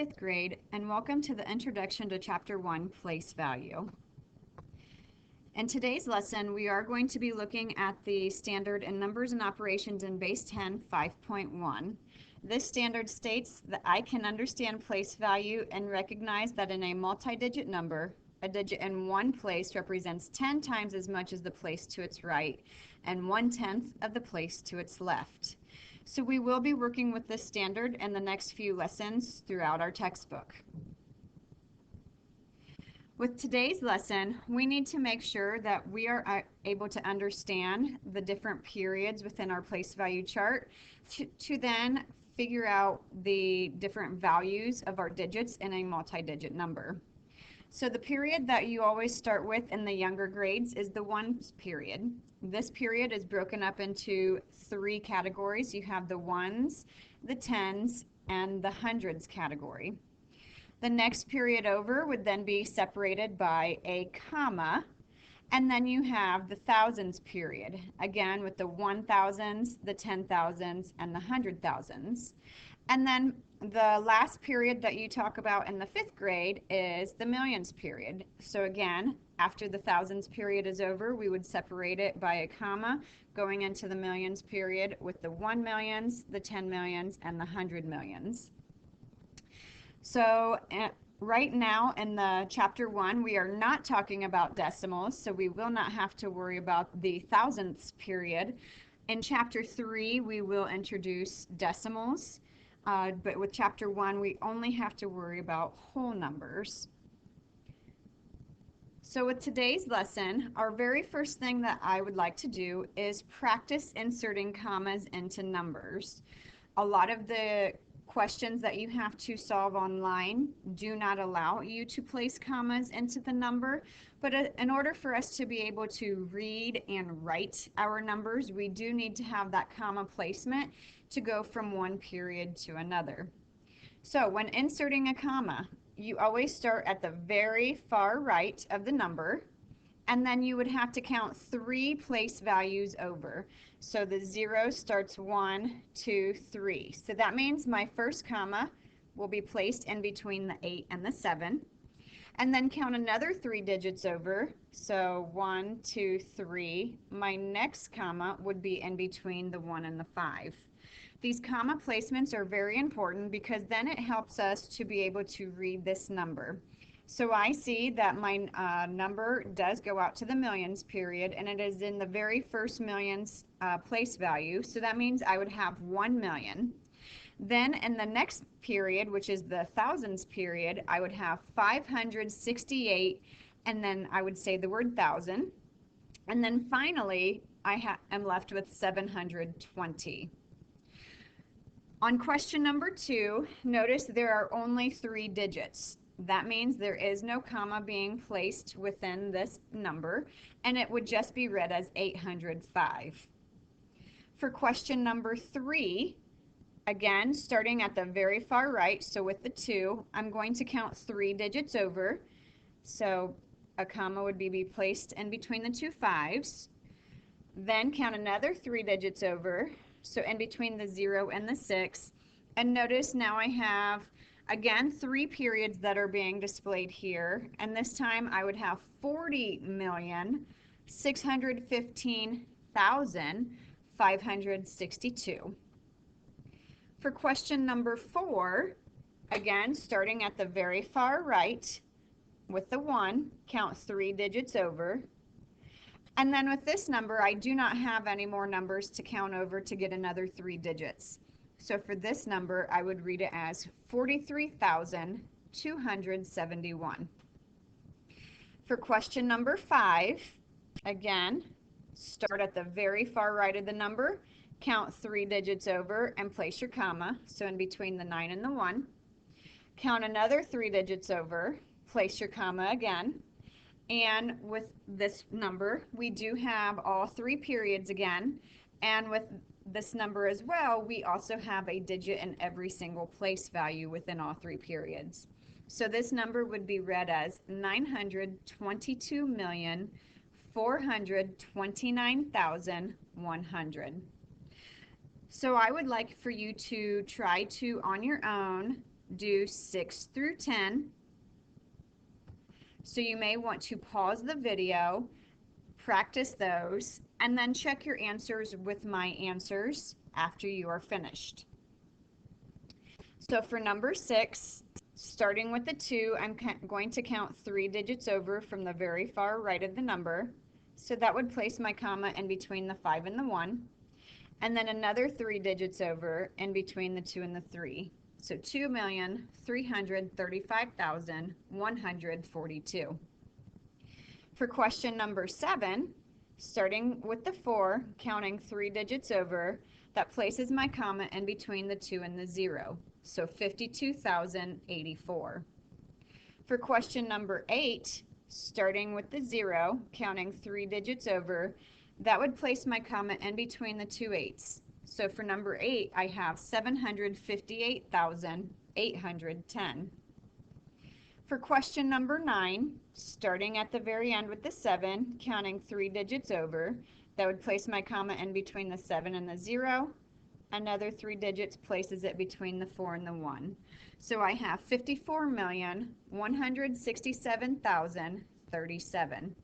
fifth grade, and welcome to the introduction to Chapter 1, Place Value. In today's lesson, we are going to be looking at the standard in Numbers and Operations in Base 10 5.1. This standard states that I can understand place value and recognize that in a multi-digit number, a digit in one place represents 10 times as much as the place to its right and 1/10 of the place to its left. So we will be working with this standard in the next few lessons throughout our textbook. With today's lesson, we need to make sure that we are able to understand the different periods within our place value chart to then figure out the different values of our digits in a multi-digit number. So the period that you always start with in the younger grades is the ones period. This period is broken up into three categories. You have the ones, the tens, and the hundreds category. The next period over would then be separated by a comma, and then you have the thousands period, again with the 1000s, the 10,000s, and the 100,000s. And then the last period that you talk about in the fifth grade is the millions period. So again, after the thousands period is over, we would separate it by a comma going into the millions period with the 1 millions, the 10 millions, and the 100 millions. So right now in the chapter 1, we are not talking about decimals, so we will not have to worry about the thousandths period. In chapter 3, we will introduce decimals. But with chapter 1, we only have to worry about whole numbers. So with today's lesson, our very first thing that I would like to do is practice inserting commas into numbers. A lot of the questions that you have to solve online do not allow you to place commas into the number, but in order for us to be able to read and write our numbers, we do need to have that comma placement to go from one period to another. So when inserting a comma, you always start at the very far right of the number, and then you would have to count 3 place values over. So the 0 starts 1, 2, 3. So that means my first comma will be placed in between the 8 and the 7. And then count another 3 digits over. So 1, 2, 3. My next comma would be in between the 1 and the 5. These comma placements are very important because then it helps us to be able to read this number. So I see that my number does go out to the millions period, and it is in the very first millions place value. So that means I would have 1 million. Then in the next period, which is the thousands period, I would have 568, and then I would say the word thousand. And then finally, I am left with 720. On question number 2, notice there are only 3 digits. That means there is no comma being placed within this number, and it would just be read as 805. For question number 3, again, starting at the very far right, so with the 2, I'm going to count 3 digits over. So a comma would be placed in between the 2 5s. Then count another 3 digits over. So in between the 0 and the 6, and notice now I have again 3 periods that are being displayed here, and this time I would have 40,615,562. For question number 4, again starting at the very far right with the 1, count 3 digits over. And then with this number, I do not have any more numbers to count over to get another 3 digits. So for this number, I would read it as 43,271. For question number 5, again, start at the very far right of the number, count 3 digits over, and place your comma, so in between the 9 and the 1. Count another 3 digits over, place your comma again. And with this number, we do have all 3 periods again. And with this number as well, we also have a digit in every single place value within all 3 periods. So this number would be read as 922,429,100. So I would like for you to try to, on your own, do 6 through 10. So you may want to pause the video, practice those, and then check your answers with my answers after you are finished. So for number 6, starting with the 2, I'm going to count 3 digits over from the very far right of the number. So that would place my comma in between the 5 and the 1. And then another 3 digits over in between the 2 and the 3. So 2,335,142. For question number 7, starting with the 4, counting 3 digits over, that places my comma in between the 2 and the 0. So 52,084. For question number 8, starting with the 0, counting 3 digits over, that would place my comma in between the 2 8s. So for number 8, I have 758,810. For question number 9, starting at the very end with the 7, counting 3 digits over, that would place my comma in between the 7 and the 0. Another 3 digits places it between the 4 and the 1. So I have 54,167,037.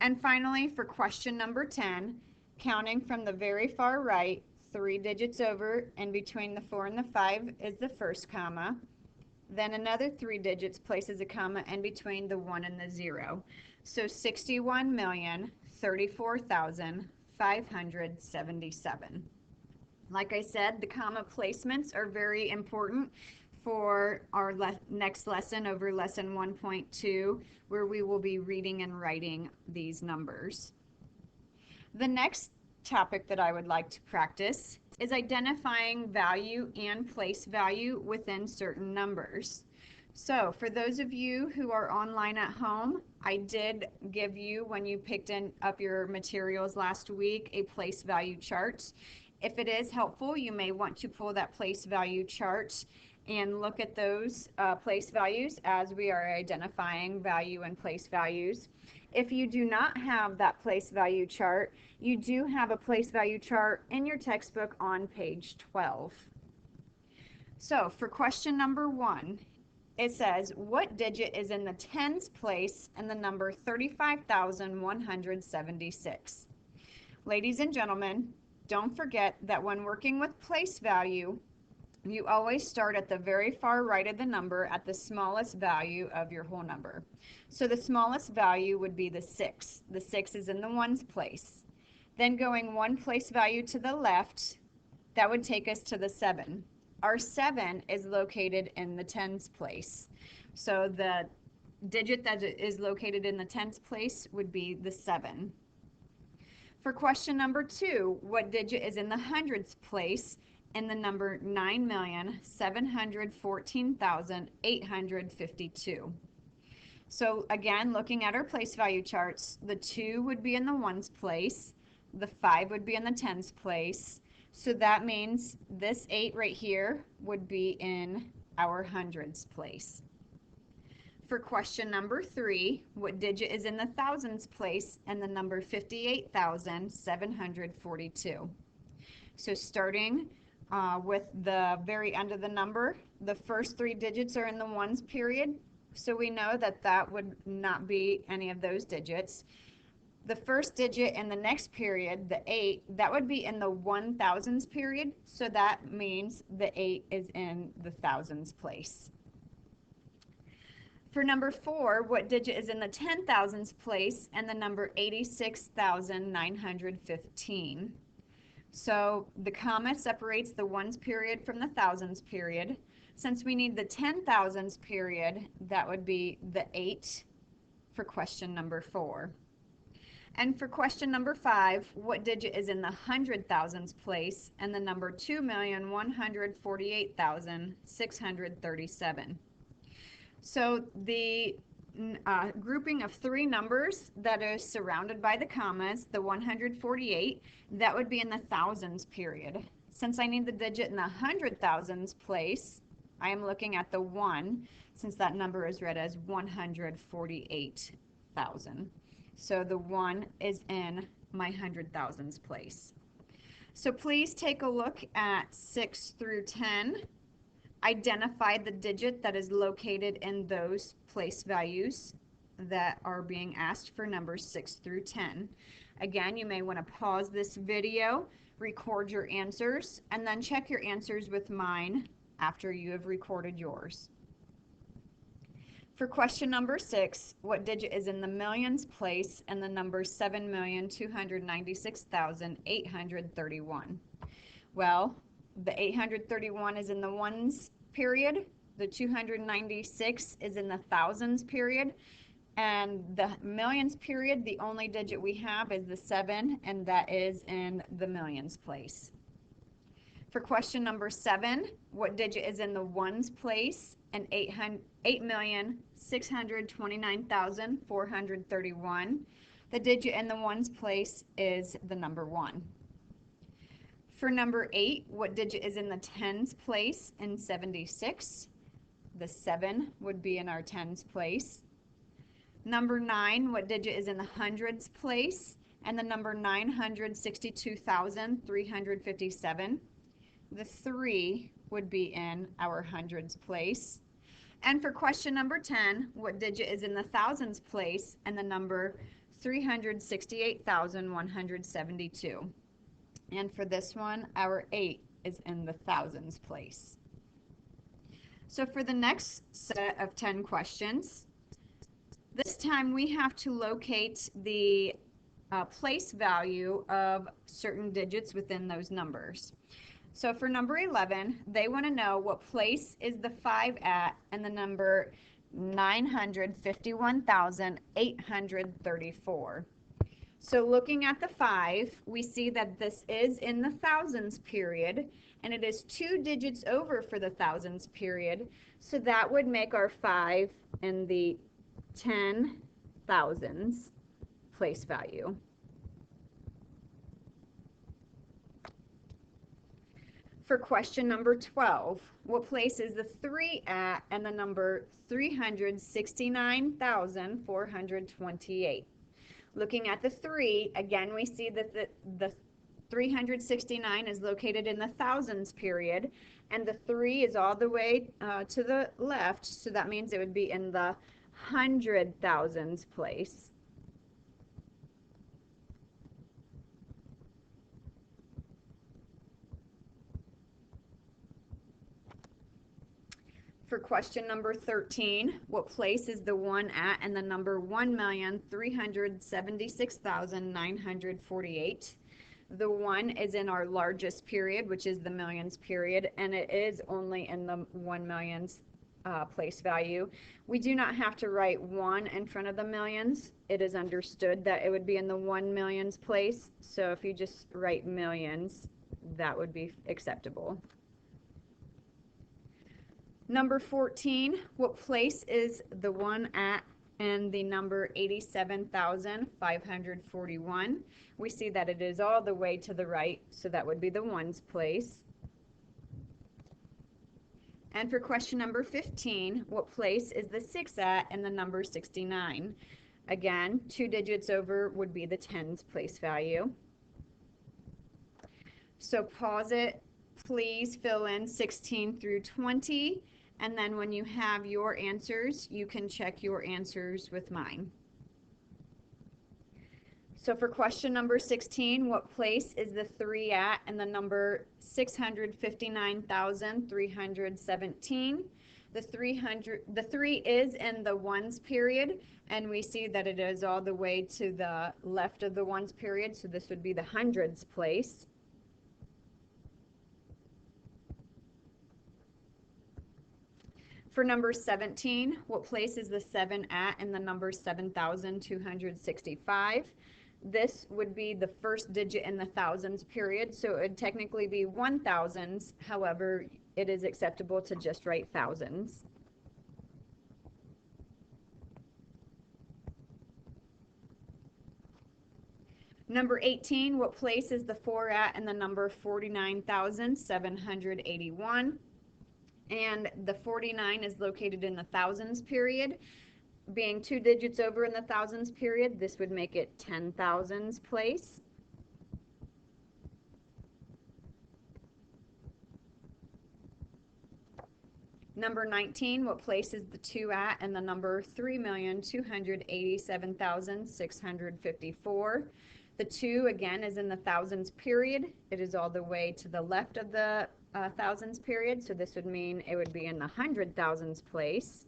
And finally, for question number 10, counting from the very far right, 3 digits over and between the 4 and the 5 is the first comma. Then another 3 digits places a comma in between the 1 and the 0. So 61,034,577. Like I said, the comma placements are very important for our next lesson over lesson 1.2, where we will be reading and writing these numbers. The next topic that I would like to practice is identifying value and place value within certain numbers. So for those of you who are online at home, I did give you, when you picked up your materials last week, a place value chart. If it is helpful, you may want to pull that place value chart and look at those place values as we are identifying value and place values. If you do not have that place value chart, you do have a place value chart in your textbook on page 12. So for question number 1, it says, what digit is in the tens place in the number 35,176? Ladies and gentlemen, don't forget that when working with place value, you always start at the very far right of the number at the smallest value of your whole number. So the smallest value would be the 6. The 6 is in the ones place. Then going one place value to the left, that would take us to the 7. Our 7 is located in the tens place. So the digit that is located in the tens place would be the 7. For question number 2, what digit is in the hundreds place in the number 9,714,852? So again, looking at our place value charts, the 2 would be in the ones place, the 5 would be in the tens place. So that means this 8 right here would be in our hundreds place. For question number 3, what digit is in the thousands place and the number 58,742? So starting with the very end of the number, the first 3 digits are in the ones period. So we know that that would not be any of those digits. The first digit in the next period, the 8, that would be in the 1000s period. So that means the 8 is in the thousands place. For number 4, what digit is in the 10,000s place and the number 86,915? So the comma separates the ones period from the thousands period. Since we need the 10,000s period, that would be the 8 for question number 4. And for question number 5, what digit is in the 100,000s place and the number 2,148,637? So the grouping of 3 numbers that is surrounded by the commas, the 148, that would be in the thousands period. Since I need the digit in the 100,000s place, I am looking at the 1, since that number is read as 148,000. So the 1 is in my 100,000s place. So please take a look at 6 through 10. identify the digit that is located in those place values that are being asked for numbers 6 through 10. Again, you may want to pause this video, record your answers, and then check your answers with mine after you have recorded yours. For question number 6, what digit is in the millions place and the number 7,296,831? Well, the 831 is in the ones period, the 296 is in the thousands period, and the millions period, the only digit we have is the 7, and that is in the millions place. For question number 7, what digit is in the ones place and 8,629,431? The digit in the ones place is the number 1. For number 8, what digit is in the tens place in 76? The 7 would be in our tens place. Number 9, what digit is in the hundreds place? And the number 962,357. The 3 would be in our hundreds place. And for question number 10, what digit is in the thousands place? And the number 368,172. And for this one, our 8 is in the thousands place. So for the next set of 10 questions, this time we have to locate the place value of certain digits within those numbers. So for number 11, they want to know what place is the 5 at and the number 951,834. So looking at the 5, we see that this is in the thousands period, and it is 2 digits over for the thousands period. So that would make our 5 in the 10 thousands place value. For question number 12, what place is the 3 at and the number 369,428? Looking at the 3, again, we see that the 369 is located in the thousands period, and the 3 is all the way to the left, so that means it would be in the hundred thousands place. For question number 13, what place is the 1 at and the number 1,376,948? The 1 is in our largest period, which is the millions period, and it is only in the 1 millions place value. We do not have to write 1 in front of the millions. It is understood that it would be in the 1 millions place, so if you just write millions, that would be acceptable. Number 14, what place is the 1 at and the number 87,541? We see that it is all the way to the right, so that would be the ones place. And for question number 15, what place is the 6 at and the number 69? Again, 2 digits over would be the tens place value. So pause it, please fill in 16 through 20. And then when you have your answers, you can check your answers with mine. So for question number 16, what place is the 3 at and the number 659,317? The 3 is in the ones period, and we see that it is all the way to the left of the ones period, so this would be the hundreds place. For number 17, what place is the 7 at and the number 7,265? This would be the first digit in the thousands period, so it would technically be 1,000s. However, it is acceptable to just write thousands. Number 18, what place is the 4 at and the number 49,781? And the 49 is located in the thousands period. Being 2 digits over in the thousands period, this would make it 10,000s place. Number 19, what place is the 2 at in the number 3,287,654? The 2, again, is in the thousands period. It is all the way to the left of the thousands period, so this would mean it would be in the hundred thousands place.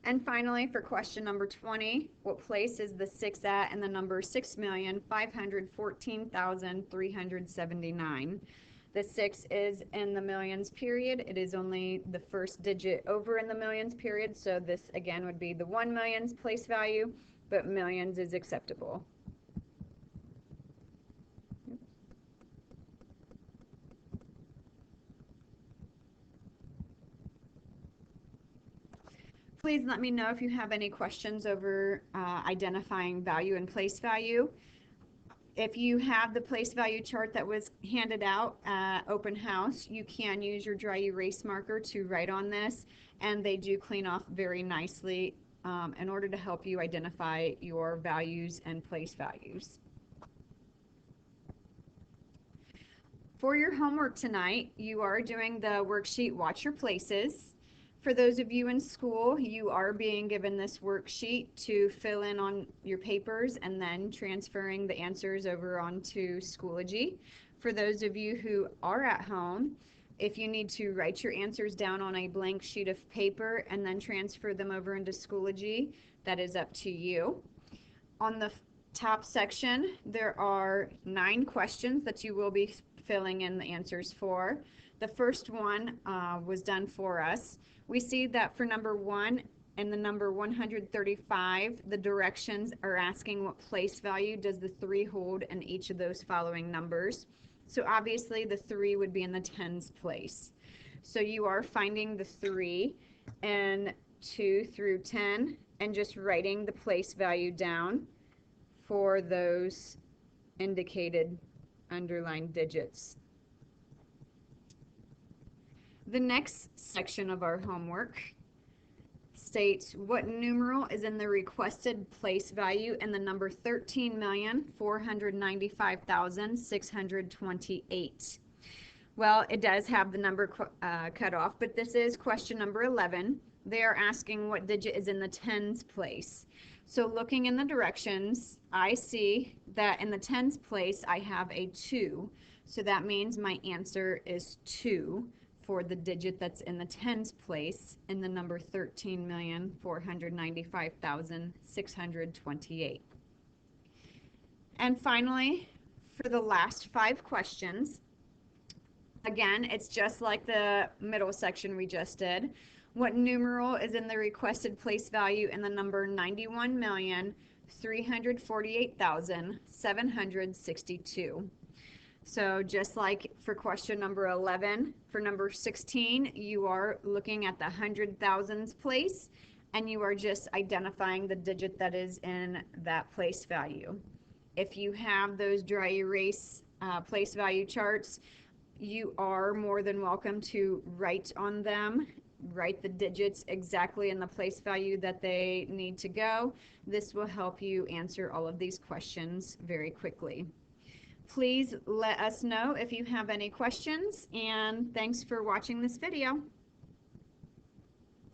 And finally, for question number 20, what place is the 6 at in the number 6,514,379? The 6 is in the millions period. It is only the first digit over in the millions period, so this again would be the 1 millions place value, but millions is acceptable. Please let me know if you have any questions over identifying value and place value. If you have the place value chart that was handed out at open house, you can use your dry erase marker to write on this, and they do clean off very nicely in order to help you identify your values and place values. For your homework tonight, you are doing the worksheet Watch Your Places. For those of you in school, you are being given this worksheet to fill in on your papers and then transferring the answers over onto Schoology. For those of you who are at home, if you need to write your answers down on a blank sheet of paper and then transfer them over into Schoology, that is up to you. On the top section, there are 9 questions that you will be filling in the answers for. The first one was done for us. We see that for number 1 and the number 135, the directions are asking what place value does the 3 hold in each of those following numbers. So obviously the 3 would be in the tens place. So you are finding the 3 in 2 through 10 and just writing the place value down for those indicated underlined digits. The next section of our homework states what numeral is in the requested place value in the number 13,495,628. Well, it does have the number cut off, but this is question number 11. They are asking what digit is in the tens place. So looking in the directions, I see that in the tens place I have a 2. So that means my answer is 2 for the digit that's in the tens place in the number 13,495,628. And finally, for the last 5 questions, again, it's just like the middle section we just did. What numeral is in the requested place value in the number 91,348,762? So just like for question number 11, for number 16, you are looking at the hundred thousands place, and you are just identifying the digit that is in that place value. If you have those dry erase place value charts, you are more than welcome to write on them, write the digits exactly in the place value that they need to go. This will help you answer all of these questions very quickly. Please let us know if you have any questions, and thanks for watching this video.